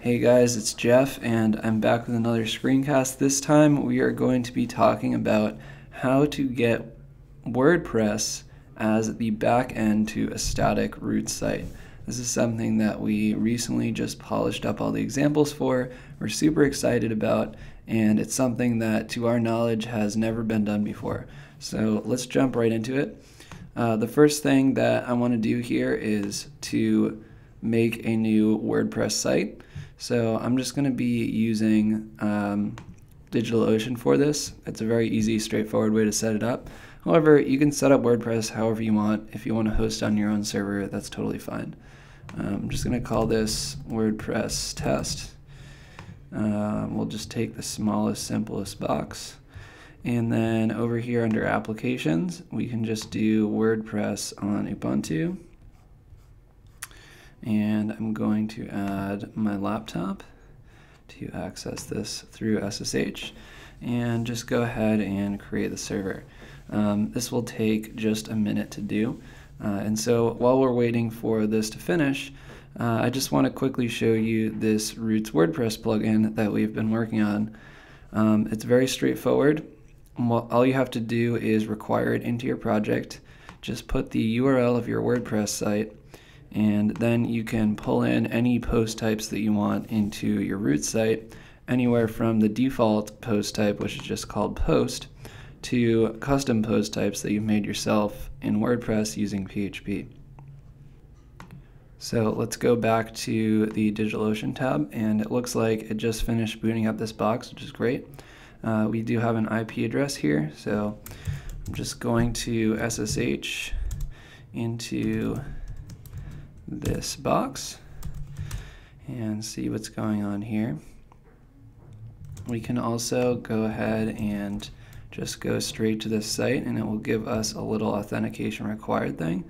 Hey guys, it's Jeff and I'm back with another screencast. This time we are going to be talking about how to get WordPress as the back end to a static root site. This is something that we recently just polished up all the examples for. We're super excited about, and it's something that to our knowledge has never been done before. So let's jump right into it. The first thing that I want to do here is to make a new WordPress site. So I'm just going to be using DigitalOcean for this. It's a very easy, straightforward way to set it up. However, you can set up WordPress however you want. If you want to host on your own server, that's totally fine. I'm just going to call this WordPress test. We'll just take the smallest, simplest box. And then over here under applications, we can just do WordPress on Ubuntu. And I'm going to add my laptop to access this through SSH and just go ahead and create the server. This will take just a minute to do. And so while we're waiting for this to finish, I just want to quickly show you this Roots WordPress plugin that we've been working on. It's very straightforward. All you have to do is require it into your project. Just put the URL of your WordPress site, and then you can pull in any post types that you want into your root site, anywhere from the default post type, which is just called post, to custom post types that you've made yourself in WordPress using PHP. So let's go back to the DigitalOcean tab, and it looks like it just finished booting up this box, which is great. We do have an IP address here, so I'm just going to SSH into this box and see what's going on here. We can also go ahead and just go straight to this site, and it will give us a little authentication required thing.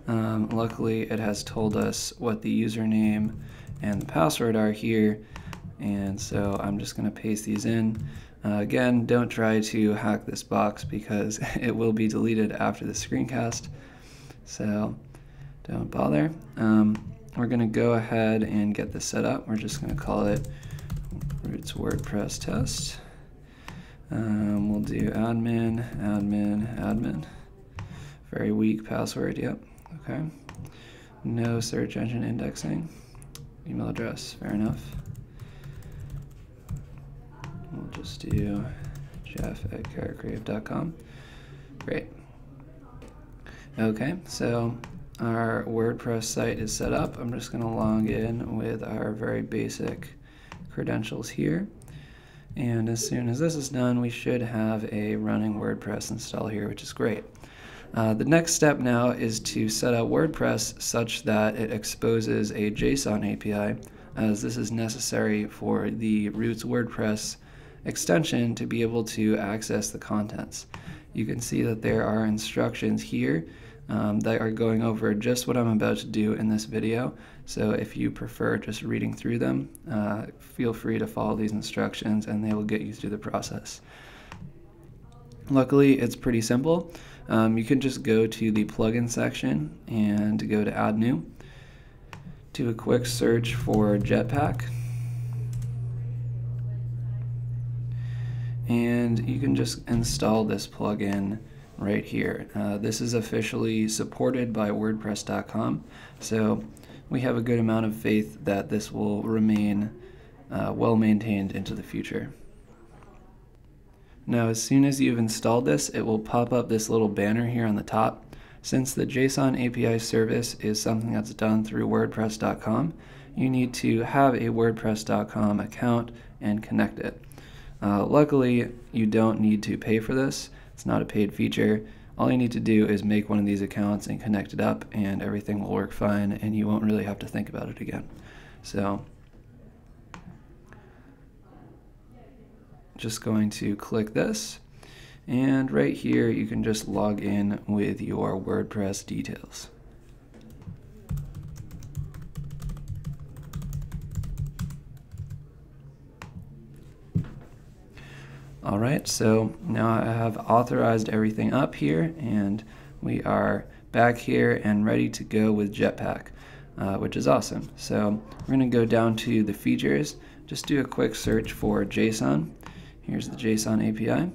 Luckily it has told us what the username and the password are here, and so I'm just going to paste these in. Again, don't try to hack this box because it will be deleted after the screencast, so don't bother. We're going to go ahead and get this set up. We're just going to call it Roots WordPress test. We'll do admin, admin, admin. Very weak password, yep. Okay. No search engine indexing. Email address, fair enough. We'll just do jeff@carrotcreative.com. Great. Okay, so our WordPress site is set up. I'm just going to log in with our very basic credentials here. And as soon as this is done, we should have a running WordPress install here, which is great. The next step now is to set up WordPress such that it exposes a JSON API, as this is necessary for the Roots WordPress extension to be able to access the contents. You can see that there are instructions here that are going over just what I'm about to do in this video. So if you prefer just reading through them, feel free to follow these instructions and they will get you through the process. Luckily, it's pretty simple. You can just go to the plugin section and go to add new. Do a quick search for Jetpack. And you can just install this plugin right here. This is officially supported by WordPress.com, so we have a good amount of faith that this will remain well maintained into the future. Now, as soon as you've installed this, it will pop up this little banner here on the top. Since the JSON API service is something that's done through WordPress.com, you need to have a WordPress.com account and connect it. Luckily, you don't need to pay for this. It's not a paid feature. All you need to do is make one of these accounts and connect it up, and everything will work fine, and you won't really have to think about it again. So, just going to click this, and right here you can just log in with your WordPress details. Alright, so now I have authorized everything up here, and we are back here and ready to go with Jetpack. which is awesome. So we're going to go down to the features, just do a quick search for JSON. Here's the JSON API,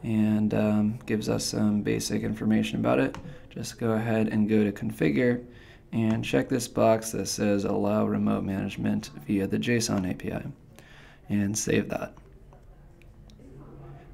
and gives us some basic information about it. Just go ahead and go to configure and check this box that says allow remote management via the JSON API and save that.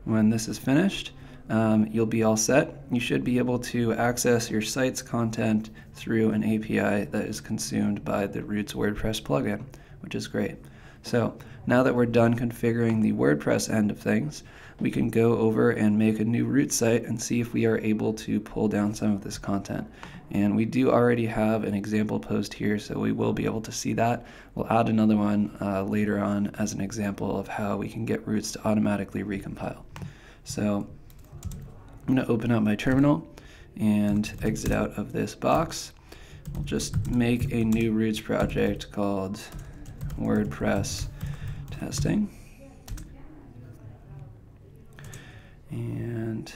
When this is finished, you'll be all set. You should be able to access your site's content through an API that is consumed by the Roots WordPress plugin, which is great. So now that we're done configuring the WordPress end of things, we can go over and make a new root site and see if we are able to pull down some of this content. And we do already have an example post here, so we will be able to see that. We'll add another one later on as an example of how we can get Roots to automatically recompile. So I'm going to open up my terminal and exit out of this box. We'll just make a new Roots project called WordPress testing. And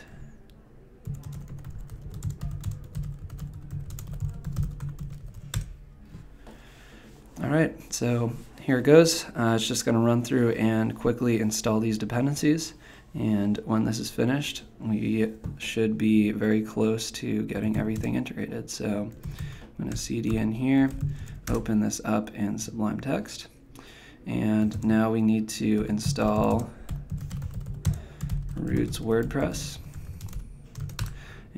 all right, so here it goes. It's just going to run through and quickly install these dependencies. And when this is finished, we should be very close to getting everything integrated. So I'm going to cd in here, open this up in Sublime Text. And now we need to install Roots WordPress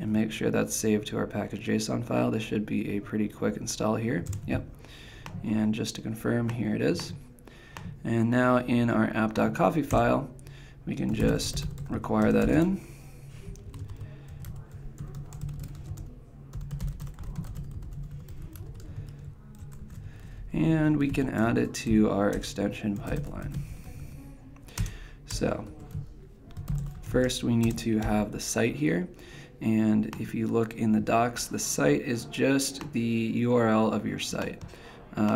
and make sure that's saved to our package.json file. This should be a pretty quick install here. Yep. And just to confirm, here it is. And now in our app.coffee file, we can just require that in. And we can add it to our extension pipeline. So first we need to have the site here. And if you look in the docs, the site is just the URL of your site.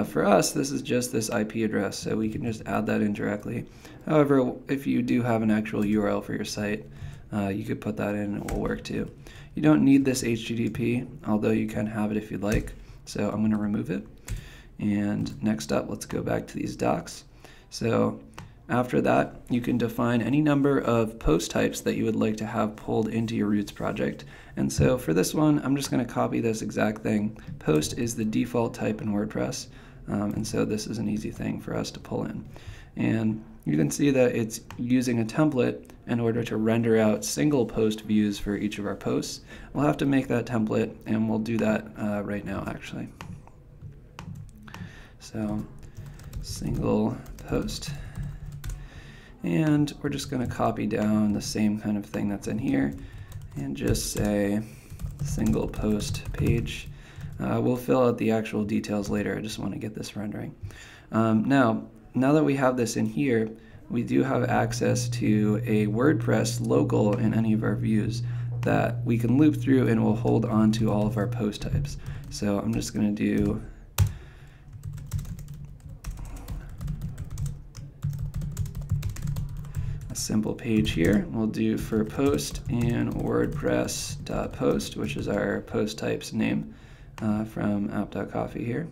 For us, this is just this IP address, so we can just add that in directly. However, if you do have an actual URL for your site, you could put that in and it will work too. You don't need this HTTP, although you can have it if you'd like. So I'm going to remove it. And next up, let's go back to these docs. So after that, you can define any number of post types that you would like to have pulled into your Roots project. And so for this one, I'm just going to copy this exact thing. Post is the default type in WordPress, and so this is an easy thing for us to pull in. And you can see that it's using a template in order to render out single post views for each of our posts. We'll have to make that template, and we'll do that right now, actually. So single post. And we're just going to copy down the same kind of thing that's in here and just say single post page. We'll fill out the actual details later. I just want to get this rendering. Now that we have this in here, we do have access to a WordPress local in any of our views that we can loop through and will hold on to all of our post types. So I'm just going to do simple page here. We'll do for post in WordPress.post, which is our post type's name from app.coffee here.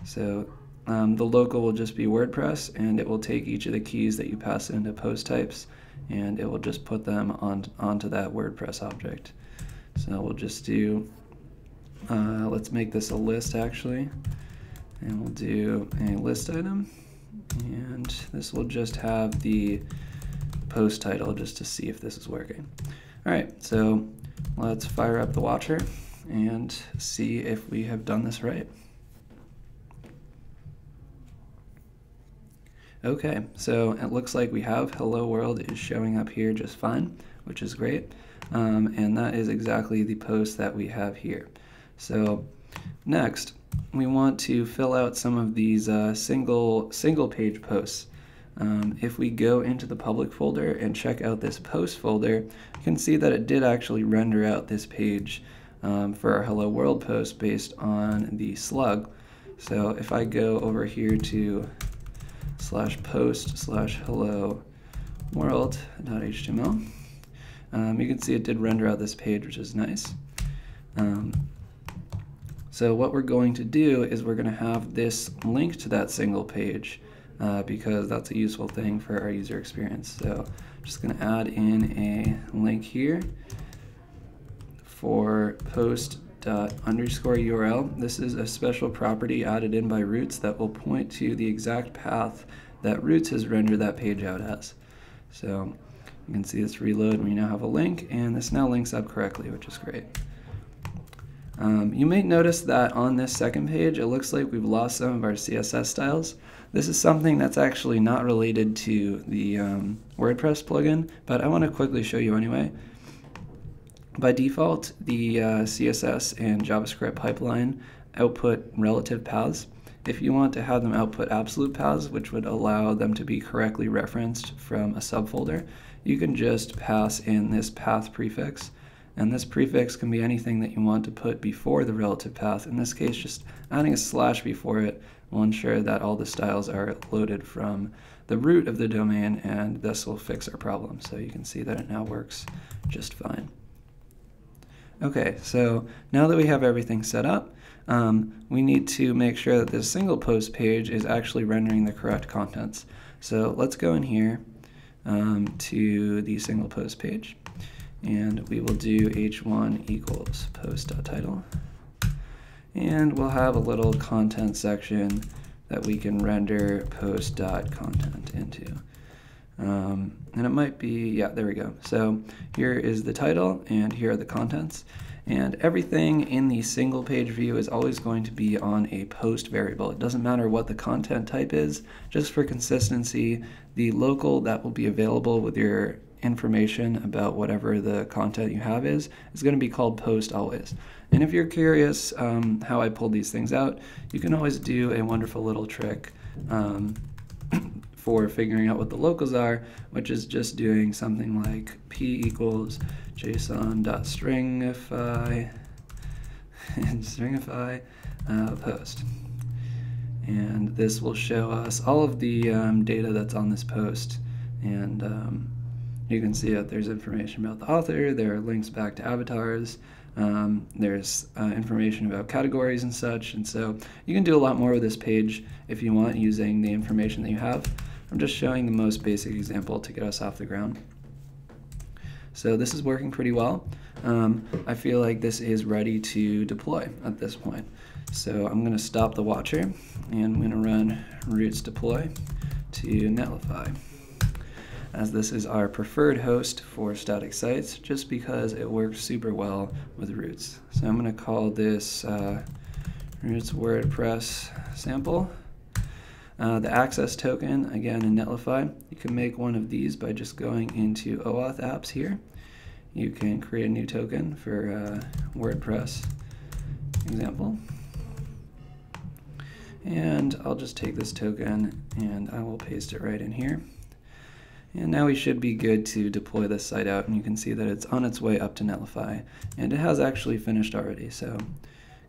So the local will just be WordPress, and it will take each of the keys that you pass into post types, and it will just put them onto that WordPress object. So we'll just do, let's make this a list actually, and we'll do a list item, and this will just have the post title just to see if this is working. All right, so let's fire up the watcher and see if we have done this right. Okay, so it looks like we have Hello World is showing up here just fine, which is great. And that is exactly the post that we have here. So next, we want to fill out some of these single page posts. If we go into the public folder and check out this post folder, you can see that it did actually render out this page for our Hello World post based on the slug. So if I go over here to /post/hello world.html, you can see it did render out this page, which is nice. So what we're going to do is we're going to have this link to that single page because that's a useful thing for our user experience. So I'm just going to add in a link here for post._URL. This is a special property added in by Roots that will point to the exact path that Roots has rendered that page out as. So you can see this reload, and we now have a link, and this now links up correctly, which is great. You may notice that on this second page, it looks like we've lost some of our CSS styles. This is something that's actually not related to the WordPress plugin, but I want to quickly show you anyway. By default, the CSS and JavaScript pipeline output relative paths. If you want to have them output absolute paths, which would allow them to be correctly referenced from a subfolder, you can just pass in this path prefix. And this prefix can be anything that you want to put before the relative path. In this case, just adding a slash before it will ensure that all the styles are loaded from the root of the domain, and this will fix our problem. So you can see that it now works just fine. Okay, so now that we have everything set up, we need to make sure that this single post page is actually rendering the correct contents. So let's go in here to the single post page, and we will do h1 equals post.title, and we'll have a little content section that we can render post.content into. And it might be, yeah, there we go. So here is the title, and here are the contents. And everything in the single page view is always going to be on a post variable. It doesn't matter what the content type is. Just for consistency, the local that will be available with your information about whatever the content you have is going to be called post always. And if you're curious how I pulled these things out, you can always do a wonderful little trick for figuring out what the locals are, which is just doing something like p equals JSON.stringify and stringify post. And this will show us all of the data that's on this post. And you can see that there's information about the author, there are links back to avatars, there's information about categories and such. And so you can do a lot more with this page if you want using the information that you have. I'm just showing the most basic example to get us off the ground. So this is working pretty well. I feel like this is ready to deploy at this point. So I'm going to stop the watcher, and I'm going to run roots deploy to Netlify, as this is our preferred host for static sites, just because it works super well with Roots. So I'm going to call this Roots WordPress sample. The access token, again in Netlify, you can make one of these by just going into OAuth apps here. You can create a new token for WordPress example. And I'll just take this token and I will paste it right in here. And now we should be good to deploy this site out, and you can see that it's on its way up to Netlify, and it has actually finished already. So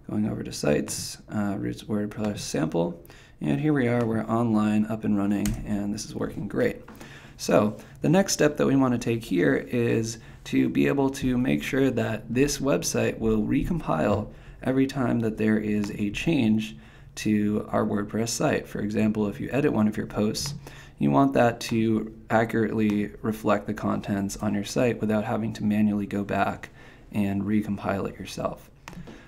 going over to sites, Roots WordPress sample, and here we are, we're online, up and running, and this is working great. So the next step that we want to take here is to be able to make sure that this website will recompile every time that there is a change to our WordPress site. For example, if you edit one of your posts, you want that to accurately reflect the contents on your site without having to manually go back and recompile it yourself.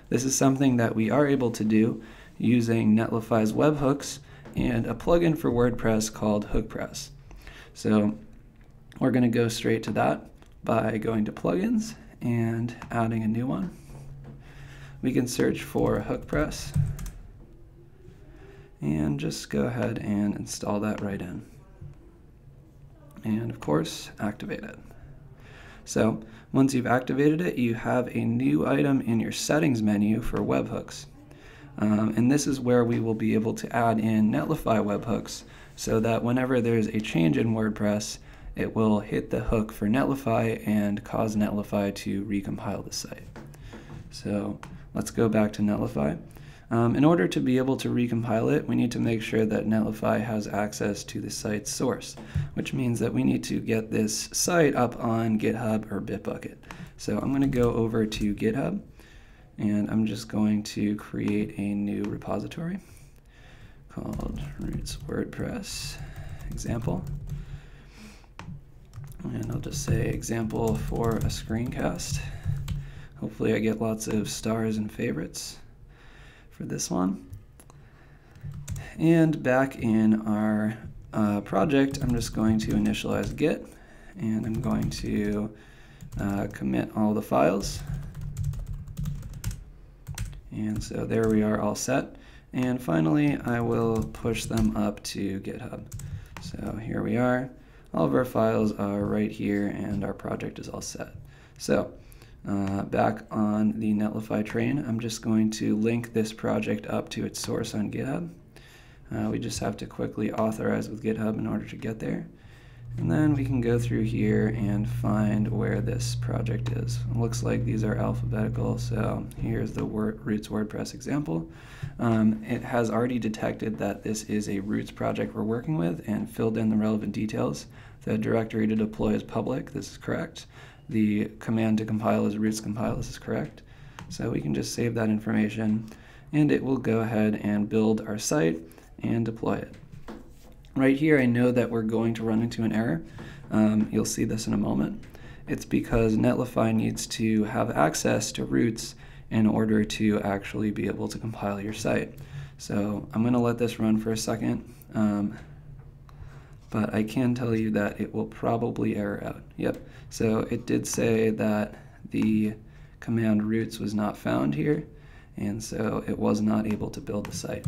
This is something that we are able to do using Netlify's webhooks and a plugin for WordPress called HookPress. So we're going to go straight to that by going to plugins and adding a new one. We can search for HookPress and just go ahead and install that right in. And of course, activate it. So once you've activated it, you have a new item in your settings menu for webhooks. And this is where we will be able to add in Netlify webhooks so that whenever there's a change in WordPress, it will hit the hook for Netlify and cause Netlify to recompile the site. So let's go back to Netlify. In order to be able to recompile it, we need to make sure that Netlify has access to the site's source, which means that we need to get this site up on GitHub or Bitbucket. So I'm going to go over to GitHub, And I'm just going to create a new repository called roots WordPress example. And I'll just say example for a screencast. Hopefully I get lots of stars and favorites for this one. And back in our project, I'm just going to initialize Git, and I'm going to commit all the files. And so there we are, all set. And finally, I will push them up to GitHub. So here we are. All of our files are right here, and our project is all set. So back on the Netlify train, I'm just going to link this project up to its source on GitHub. We just have to quickly authorize with GitHub in order to get there. And then we can go through here and find where this project is. It looks like these are alphabetical, so here's the roots WordPress example. It has already detected that this is a roots project we're working with and filled in the relevant details. The directory to deploy is public, this is correct. The command to compile is roots compile, this is correct. So we can just save that information, and it will go ahead and build our site and deploy it. Right here, I know that we're going to run into an error. You'll see this in a moment. It's because Netlify needs to have access to roots in order to actually be able to compile your site. So I'm going to let this run for a second, but I can tell you that it will probably error out. Yep, so it did say that the command roots was not found here, and so it was not able to build the site.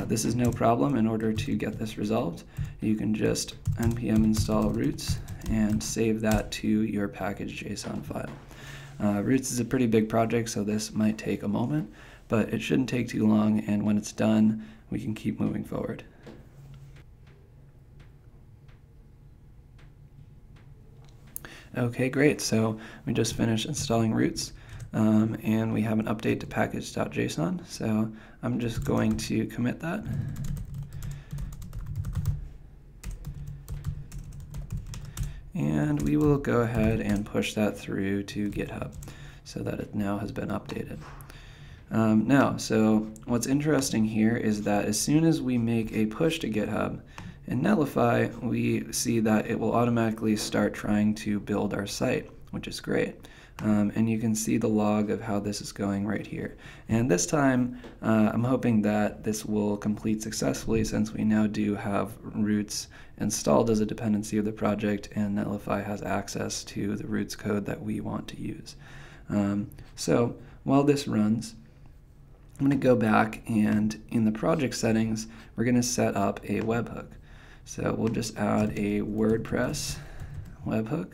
This is no problem. In order to get this resolved, you can just npm install roots and save that to your package JSON file. Roots is a pretty big project, so this might take a moment, but it shouldn't take too long, and when it's done, we can keep moving forward. Okay, great. So we just finished installing roots. And we have an update to package.json, so I'm just going to commit that. And we will go ahead and push that through to GitHub so that it now has been updated. So what's interesting here is that as soon as we make a push to GitHub, in Netlify, we see that it will automatically start trying to build our site, which is great. And you can see the log of how this is going right here. And this time, I'm hoping that this will complete successfully, since we now do have roots installed as a dependency of the project, and Netlify has access to the roots code that we want to use. So while this runs, I'm going to go back, and in the project settings, we're going to set up a webhook. So we'll just add a WordPress webhook,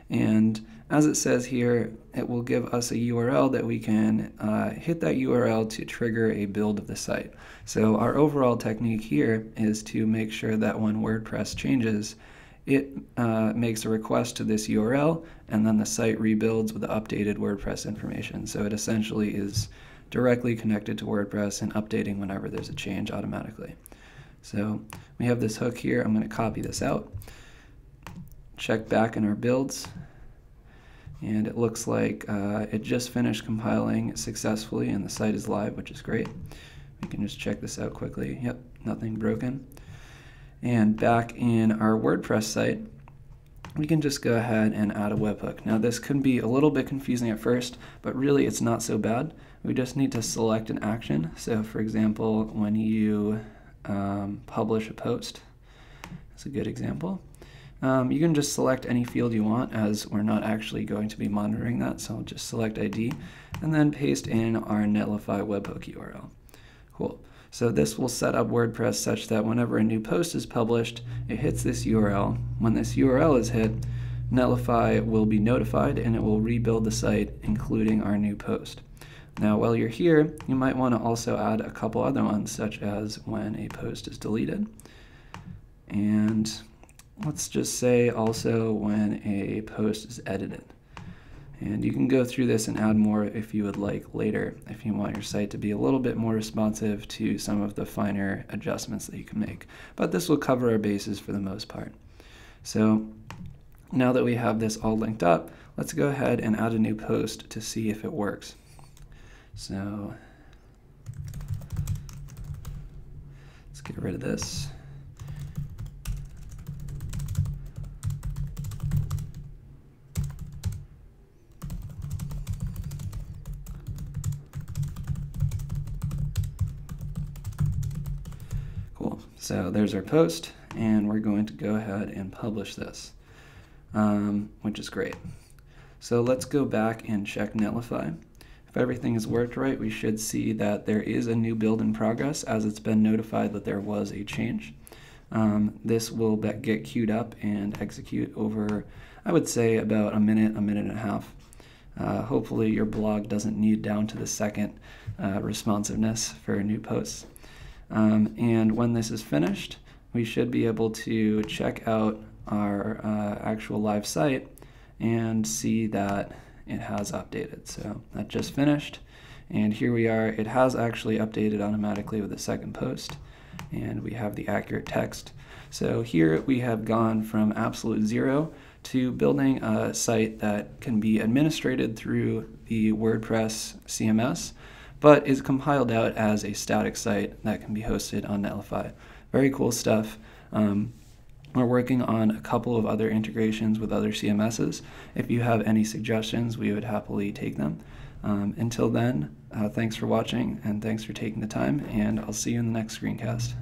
and as it says here, it will give us a URL that we can hit that URL to trigger a build of the site. So our overall technique here is to make sure that when WordPress changes, it makes a request to this URL, and then the site rebuilds with the updated WordPress information. So it essentially is directly connected to WordPress and updating whenever there's a change automatically. So we have this hook here. I'm going to copy this out, check back in our builds, and it looks like it just finished compiling successfully and the site is live, which is great. We can just check this out quickly. Yep, nothing broken. And back in our WordPress site, we can just go ahead and add a webhook. Now this could be a little bit confusing at first, but really it's not so bad. We just need to select an action. So for example, when you publish a post, that's a good example. You can just select any field you want, as we're not actually going to be monitoring that, so I'll just select ID and then paste in our Netlify webhook URL. Cool. So this will set up WordPress such that whenever a new post is published, it hits this URL. When this URL is hit, Netlify will be notified and it will rebuild the site, including our new post. Now while you're here, you might want to also add a couple other ones, such as when a post is deleted. And let's just say also when a post is edited. And you can go through this and add more if you would like later, if you want your site to be a little bit more responsive to some of the finer adjustments that you can make. But this will cover our bases for the most part. So now that we have this all linked up, let's go ahead and add a new post to see if it works. So let's get rid of this. Cool. So there's our post, and we're going to go ahead and publish this, which is great. So let's go back and check Netlify. If everything has worked right, we should see that there is a new build in progress as it's been notified that there was a change. This will get queued up and execute over, I would say, about a minute and a half. Hopefully your blog doesn't need down to the second responsiveness for new posts. And when this is finished, we should be able to check out our actual live site and see that it has updated. So that just finished, and here we are. It has actually updated automatically with the second post, and we have the accurate text. So here we have gone from absolute zero to building a site that can be administrated through the WordPress CMS, but is compiled out as a static site that can be hosted on Netlify. Very cool stuff. We're working on a couple of other integrations with other CMSs. If you have any suggestions, we would happily take them. Until then, thanks for watching, and thanks for taking the time, and I'll see you in the next screencast.